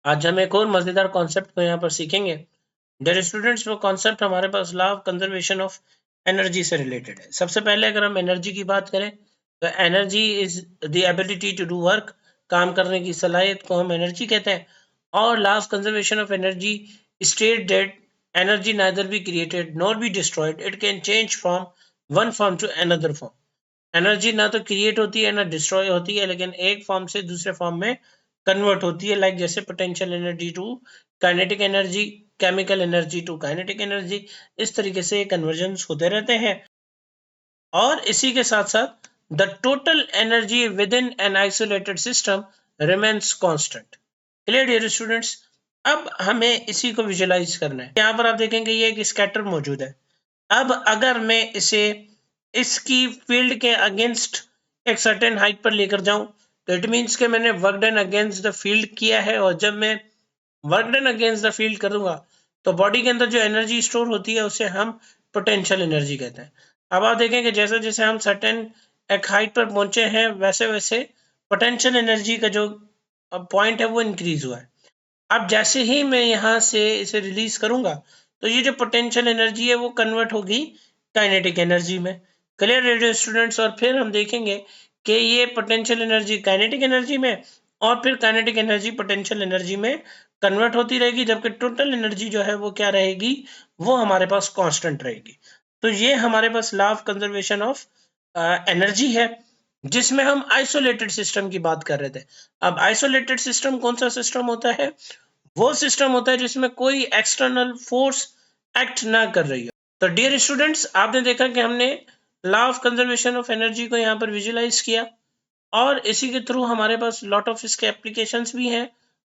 आज हम एक और मजेदार कॉन्सेप्ट को यहाँ पर सीखेंगे। डियर स्टूडेंट्स, वो कॉन्सेप्ट हमारे पास law of conservation of energy से रिलेटेड है। सबसे पहले अगर हम एनर्जी की बात करें तो energy is the ability to do work, काम करने की सलाहियत को हम एनर्जी कहते हैं। और law of conservation of energy state that energy neither be created nor be destroyed, it can change from one form to another form. Energy ना तो क्रिएट होती है ना डिस्ट्रॉय होती है, लेकिन एक फॉर्म से दूसरे फॉर्म में कन्वर्ट होती है। लाइक जैसे potential energy to kinetic energy, chemical energy to kinetic energy, इस तरीके से कन्वर्जन्स होते रहते हैं। और इसी के साथ साथ the total energy within an isolated system remains constant. Clear dear students? अब हमें इसी को विजुअलाइज करना है। यहाँ पर आप देखेंगे ये एक स्कैटर मौजूद है। अब अगर मैं इसे इसकी फील्ड के अगेंस्ट एक सर्टेन हाइट पर लेकर जाऊं तो इट मीन्स कि मैंने work done against the field किया है। और जब मैं work done against the field करूंगा तो बॉडी के अंदर जो एनर्जी स्टोर होती है उसे हम पोटेंशियल एनर्जी कहते हैं। अब आप देखें कि जैसे जैसे हम सर्टेन एक हाइट पर पहुंचे हैं वैसे वैसे पोटेंशियल एनर्जी का जो पॉइंट है वो इंक्रीज हुआ है। अब जैसे ही मैं यहाँ से इसे रिलीज करूंगा तो ये जो पोटेंशियल एनर्जी है वो कन्वर्ट होगी काइनेटिक एनर्जी में। Clear radio students? और फिर हम देखेंगे कि ये पोटेंशियल एनर्जी काइनेटिक एनर्जी में और फिर काइनेटिक एनर्जी पोटेंशियल एनर्जी में कन्वर्ट होती रहेगी, जबकि टोटल एनर्जी जो है वो क्या रहेगी, वो हमारे पास कांस्टेंट रहेगी। तो ये हमारे पास law of conservation of energy है, जिसमें हम आइसोलेटेड सिस्टम की बात कर रहे थे। अब आइसोलेटेड सिस्टम कौन सा सिस्टम होता है? वो सिस्टम होता है जिसमें कोई एक्सटर्नल फोर्स एक्ट ना कर रही हो। तो डियर स्टूडेंट्स, आपने देखा कि हमने law of conservation of energy को यहाँ पर विजुअलाइज किया और इसी के थ्रू हमारे पास लॉट ऑफ इसके एप्लीकेशंस भी हैं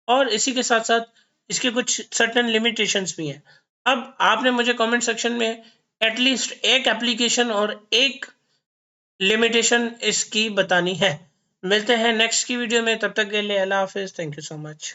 और इसी के साथ साथ इसके कुछ सर्टेन लिमिटेशंस भी हैं। अब आपने मुझे कमेंट सेक्शन में एटलीस्ट एक एप्लीकेशन और एक लिमिटेशन इसकी बतानी है। मिलते हैं नेक्स्ट की वीडियो में, तब तक के लिए अल्लाह हाफिज। Thank you so much.